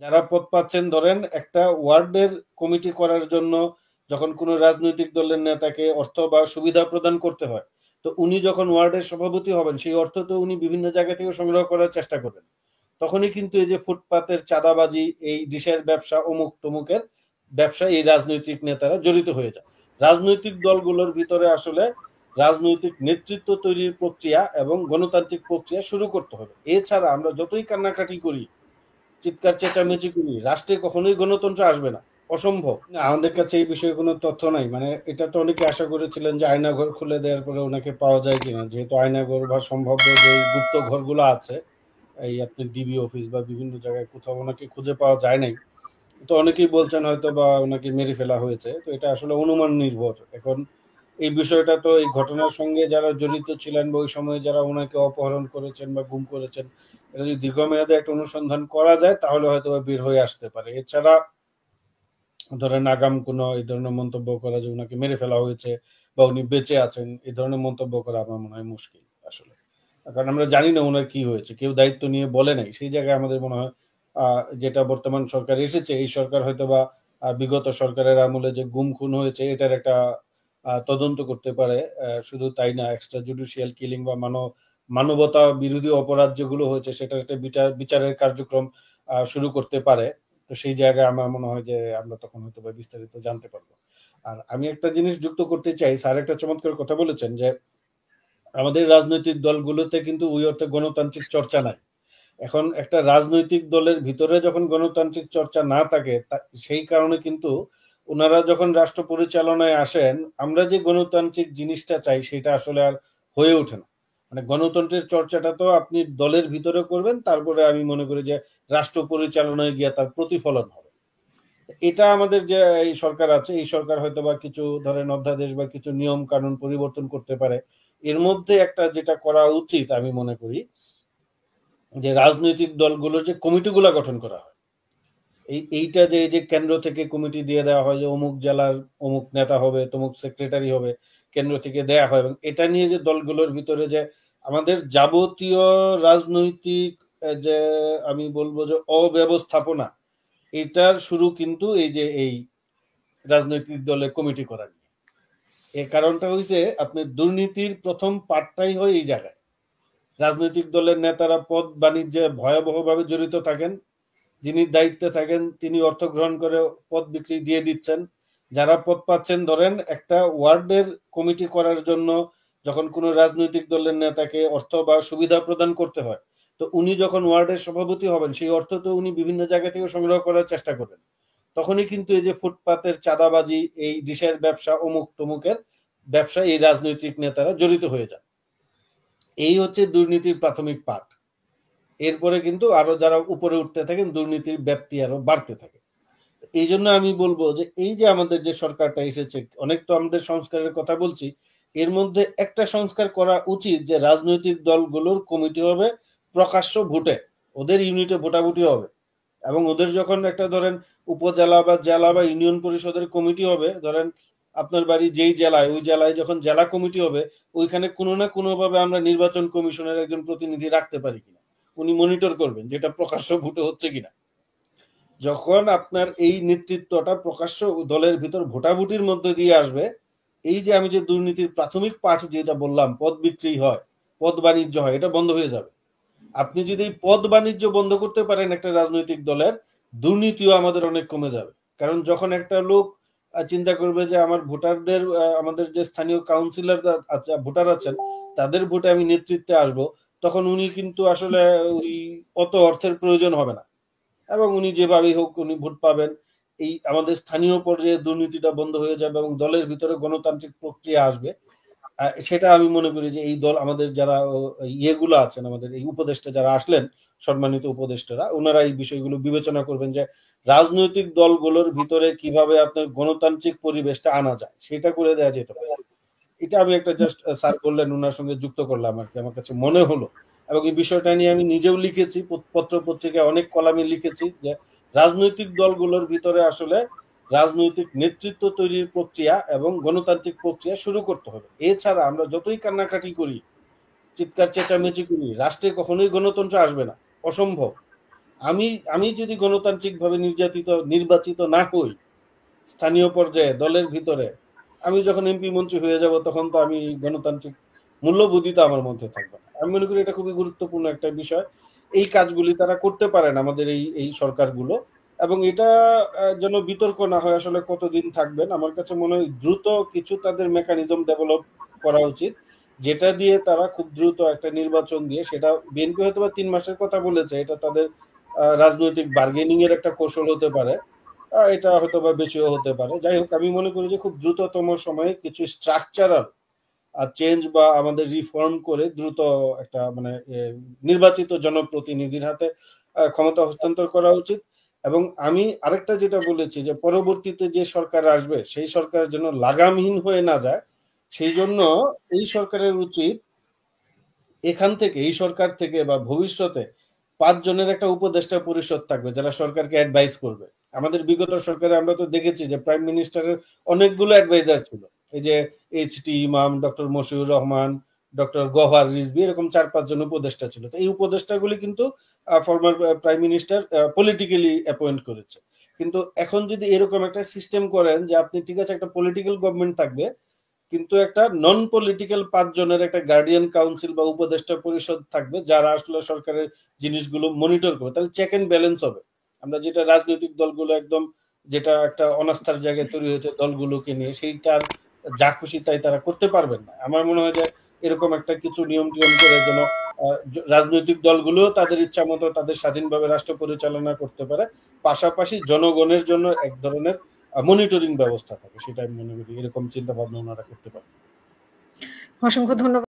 যারা পদ পাচ্ছেন, ধরেন একটা ওয়ার্ডের কমিটি করার জন্য যখন কোনো রাজনৈতিক দলের নেতাকে অর্থ বা সুবিধা প্রদান করতে হয়, তো উনি যখন ওয়ার্ডের সভাপতি হবেন সেই অর্থ তো উনি বিভিন্ন জায়গা থেকে সংগ্রহ করার চেষ্টা করবেন। তখনই কিন্তু এই যে ফুটপাতের চাঁদাবাজি, এই ডিশের ব্যবসা, অমুক তমুকের ব্যবসা, এই রাজনৈতিক নেতারা জড়িত হয়ে যায়। রাজনৈতিক দলগুলোর ভিতরে আসলে রাজনৈতিক নেতৃত্ব তৈরির প্রক্রিয়া এবং গণতান্ত্রিক প্রক্রিয়া শুরু করতে হবে। এছাড়া আমরা যতই কান্নাকাটি করি, চিৎকার চেঁচামেচি করি, রাষ্ট্রে কখনোই গণতন্ত্র আসবে না, অসম্ভব। আমাদের কাছে এই বিষয়ে কোনো তথ্য নাই, মানে এটা তো অনেকে আশা করেছিলেন যে আয়নাঘর খুলে দেওয়ার পরে ওনাকে পাওয়া যায় কিনা, যেহেতু আয়নাঘর বা সম্ভাব্য যে গুপ্ত ঘরগুলো আছে, এই আপনি ডিবি অফিস বা বিভিন্ন জায়গায় কোথাও ওনাকে খুঁজে পাওয়া যায় নাই। তো অনেকেই বলছেন হয়তো বা ওনাকে মেরে ফেলা হয়েছে, তো এটা আসলে অনুমান নির্ভর। এখন এই বিষয়টা তো এই ঘটনার সঙ্গে যারা জড়িত ছিলেন বা ওই সময় যারা ওনাকে অপহরণ করেছেন বা গুম করেছেন, এটা যদি দীর্ঘমেয়াদে একটা অনুসন্ধান করা যায় তাহলে হয়তো বা বের হয়ে আসতে পারে। এছাড়া ধরেন আগাম কোনো এই ধরনের মন্তব্য করা যে ওনাকে মেরে ফেলা হয়েছে বা উনি বেঁচে আছেন, এই ধরনের মন্তব্য করা আমার মনে হয় মুশকিল আসলে। কারণ আমরা জানি না ওনার কি হয়েছে, কেউ দায়িত্ব নিয়ে বলে নাই। সেই জায়গায় আমাদের মনে হয় যেটা বর্তমান সরকার এসেছে, এই সরকার হয়তো বা বিগত সরকারের আমলে যে গুম খুন হয়েছে এটার একটা তদন্ত করতে পারে। শুধু তাই না, এক্সট্রা জুডিশিয়াল কিলিং বা মানবতা বিরোধী অপরাধ যেগুলো হয়েছে সেটার একটা বিচারের কার্যক্রম শুরু করতে পারে। তো সেই জায়গায় আমার মনে হয় যে আমরা তখন হয়তো বা বিস্তারিত জানতে পারবো। আর আমি একটা জিনিস যুক্ত করতে চাই, স্যার একটা চমৎকার কথা বলেছেন যে আমাদের রাজনৈতিক দলগুলোতে কিন্তু ওই অর্থে গণতান্ত্রিক চর্চা নাই। এখন একটা রাজনৈতিক দলের ভিতরে যখন গণতান্ত্রিক চর্চা না থাকে, সেই কারণে কিন্তু ওনারা যখন রাষ্ট্র পরিচালনায় আসেন, আমরা যে গণতান্ত্রিক জিনিসটা চাই সেটা আসলে আর হয়ে ওঠে না। মানে গণতন্ত্রের চর্চাটা তো আপনি দলের ভিতরে করবেন, তারপরে আমি মনে করি যে রাষ্ট্র পরিচালনায় গিয়ে তার প্রতিফলন হবে। এটা আমাদের যে এই সরকার আছে, এই সরকার হয়তো বা কিছু ধরেন অধ্যাদেশ বা কিছু নিয়ম কানুন পরিবর্তন করতে পারে। এর মধ্যে একটা যেটা করা উচিত আমি মনে করি, যে রাজনৈতিক দলগুলোর যে কমিটিগুলো গঠন করা হয়, এইটা যে এই যে কেন্দ্র থেকে কমিটি দিয়ে দেওয়া হয় যে অমুক জেলার অমুক নেতা হবে, তমুক সেক্রেটারি হবে, কেন্দ্র থেকে দেয়া হয়, এবং এটা নিয়ে যে দলগুলোর ভিতরে যে আমাদের যাবতীয় রাজনৈতিক যে আমি বলবো যে অব্যবস্থাপনা, এটার শুরু কিন্তু এই যে এই রাজনৈতিক দলের কমিটি করা নিয়ে। এর কারণটা হইছে আপনার দুর্নীতির প্রথম পার্টটাই হয় এই জায়গায়। রাজনৈতিক দলের নেতারা পদ বাণিজ্যে ভয়াবহভাবে জড়িত থাকেন। যিনি দায়িত্বে থাকেন তিনি অর্থ গ্রহণ করে পদ বিক্রি দিয়ে দিচ্ছেন। যারা পদ পাচ্ছেন, ধরেন একটা ওয়ার্ডের কমিটি করার জন্য যখন কোনো রাজনৈতিক দলের নেতাকে অর্থ বা সুবিধা প্রদান করতে হয়, তো উনি যখন ওয়ার্ডের সভাপতি হবেন সেই অর্থ তো উনি বিভিন্ন জায়গা থেকে সংগ্রহ করার চেষ্টা করবেন। তখনই কিন্তু এই যে ফুটপাতের চাঁদাবাজি, এই ডিশের ব্যবসা, অমুক তমুকের ব্যবসা, এই রাজনৈতিক নেতারা জড়িত হয়ে যান। এই হচ্ছে দুর্নীতির প্রাথমিক পাঠ। এরপরে কিন্তু আরো যারা উপরে উঠতে থাকেন দুর্নীতির ব্যাপ্তি আরো বাড়তে থাকে। এই জন্য আমি বলবো যে এই যে আমাদের যে সরকারটা এসেছে, অনেক তো আমাদের সংস্কারের কথা বলছি, এর মধ্যে একটা সংস্কার করা উচিত যে রাজনৈতিক দলগুলোর কমিটি হবে প্রকাশ্য ভোটে, ওদের ইউনিটে ভোটাভুটি হবে, এবং ওদের যখন একটা ধরেন উপজেলা বা জেলা বা ইউনিয়ন পরিষদের কমিটি হবে, ধরেন আপনার বাড়ি যেই জেলায়, ওই জেলায় যখন জেলা কমিটি হবে, ওইখানে কোনো না কোনো ভাবে আমরা নির্বাচন কমিশনের একজন প্রতিনিধি রাখতে পারি কিনা, উনি মনিটর করবেন যেটা প্রকাশ্য ভোটে হচ্ছে কিনা। যখন আপনার এই নেতৃত্বটা প্রকাশ্য দলের ভিতর ভোটাভুটির মধ্যে দিয়ে আসবে, এই যে আমি যে দুর্নীতির প্রাথমিক পাঠ যেটা বললাম, পদ বিক্রি হয়, পদ বাণিজ্য হয়, এটা বন্ধ হয়ে যাবে। আপনি যদি এই পদ বাণিজ্য বন্ধ করতে পারেন একটা রাজনৈতিক দলের, দুর্নীতিও আমাদের অনেক কমে যাবে। কারণ যখন একটা লোক চিন্তা করবে যে আমার ভোটারদের, আমাদের যে স্থানীয় কাউন্সিলর আছে, ভোটার আছেন, তাদের ভোটে আমি নেতৃত্বে আসব, তখন উনি কিন্তু আসলে ওই অত অর্থের প্রয়োজন হবে না, এবং উনি যেভাবেই হোক উনি ভোট পাবেন। এই আমাদের স্থানীয় পর্যায়ে দুর্নীতিটা বন্ধ হয়ে যাবে এবং দলের ভিতরে গণতান্ত্রিক প্রক্রিয়া আসবে। সেটা আমি মনে করি যে এই দল আমাদের যারা ইয়েগুলো আছেন, আমাদের এই উপদেষ্টা যারা আসলেন, সম্মানিত উপদেষ্টারা, ওনারা এই বিষয়গুলো বিবেচনা করবেন যে রাজনৈতিক দলগুলোর ভিতরে কিভাবে আপনার গণতান্ত্রিক পরিবেশটা আনা যায়, সেটা করে দেওয়া যেতে পারে। এটা আমি একটা জাস্ট স্যার বললেন ওনার সঙ্গে যুক্ত করলাম আর কি, আমার কাছে মনে হলো। এবং এই বিষয়টা নিয়ে আমি নিজেও লিখেছি, পত্র পত্রিকায় অনেক কলামে লিখেছি যে রাজনৈতিক দলগুলোর ভিতরে আসলে রাজনৈতিক নেতৃত্ব তৈরির প্রক্রিয়া এবং গণতান্ত্রিক প্রক্রিয়া শুরু করতে হবে। এছাড়া আমরা যতই কান্নাকাটি করি, চিৎকার চেঁচামেচি করি, রাষ্ট্রে কখনোই গণতন্ত্র আসবে না, অসম্ভব। আমি আমি যদি গণতান্ত্রিকভাবে নির্বাচিত না হই স্থানীয় পর্যায়ে দলের ভিতরে, আমি যখন এমপি মন্ত্রী হয়ে যাব তখন তো আমি গণতান্ত্রিক মূল্যবোধই তো আমার মধ্যে থাকবে না। আমি মনে করি এটা খুবই গুরুত্বপূর্ণ একটা বিষয়। এই কাজগুলি তারা করতে পারেন আমাদের এই এই সরকারগুলো, এবং এটা যেন বিতর্ক না হয় আসলে কতদিন থাকবেন। আমার কাছে মনে হয় দ্রুত কিছু তাদের মেকানিজম ডেভেলপ করা উচিত, যেটা দিয়ে তারা খুব দ্রুত একটা নির্বাচন দিয়ে, সেটা বিএনপি হয়তো বা 3 মাসের কথা বলেছে, এটা তাদের রাজনৈতিক বার্গেনিং এর একটা কৌশল হতে পারে, এটা হয়তো বা বেশিও হতে পারে। যাই হোক, আমি মনে করি যে খুব দ্রুততম সময়ে কিছু স্ট্রাকচারাল চেঞ্জ বা আমাদের রিফর্ম করে দ্রুত একটা মানে নির্বাচিত জনপ্রতিনিধির হাতে ক্ষমতা হস্তান্তর করা উচিত। এবং আমি আরেকটা যেটা বলেছি যে পরবর্তীতে যে সরকার আসবে সেই সরকার যেন লাগামহীন হয়ে না যায়, সেই জন্য এই সরকারের উচিত এই সরকার থেকে বা ভবিষ্যতে 5 জনের একটা উপদেষ্টা পরিষদ থাকবে যারা সরকারকে অ্যাডভাইস করবে। আমাদের বিগত সরকারে আমরা তো দেখেছি যে প্রাইম মিনিস্টারের অনেকগুলো অ্যাডভাইজার ছিল। এই যে এইচ.টি. ইমাম, ডক্টর মশিউর রহমান, ডক্টর গওহর রিজভী, এরকম 4-5 জন উপদেষ্টা ছিল। তো এই উপদেষ্টাগুলি কিন্তু former prime minister politically appoint করেছে। কিন্তু এখন যদি এরকম একটা সিস্টেম করেন যে আপনি ঠিক আছে একটা পলিটিক্যাল গভর্নমেন্ট থাকবে, কিন্তু একটা নন পলিটিক্যাল 5 জনের একটা গার্ডিয়ান কাউন্সিল বা উপদেষ্টা পরিষদ থাকবে যারা আসলে সরকারের জিনিসগুলো মনিটর করবে, তাহলে চেক এন্ড ব্যালেন্স হবে। আমরা যেটা রাজনৈতিক দলগুলো একদম যেটা একটা অনাস্থার জায়গায় তৈরি হয়েছে দলগুলোকে নিয়ে, সেইটার যা খুশি তাই তারা করতে পারবেন না। আমার মনে হয় যে এরকম একটা কিছু নিয়ম টিয়ম করে যেন রাজনৈতিক দলগুলো তাদের ইচ্ছা মতো তাদের স্বাধীনভাবে রাষ্ট্র পরিচালনা করতে পারে, পাশাপাশি জনগণের জন্য এক ধরনের মনিটরিং ব্যবস্থা থাকে, সেটা আমি মনে করি এরকম চিন্তা ভাবনা ওনারা করতে পারে। অসংখ্য ধন্যবাদ।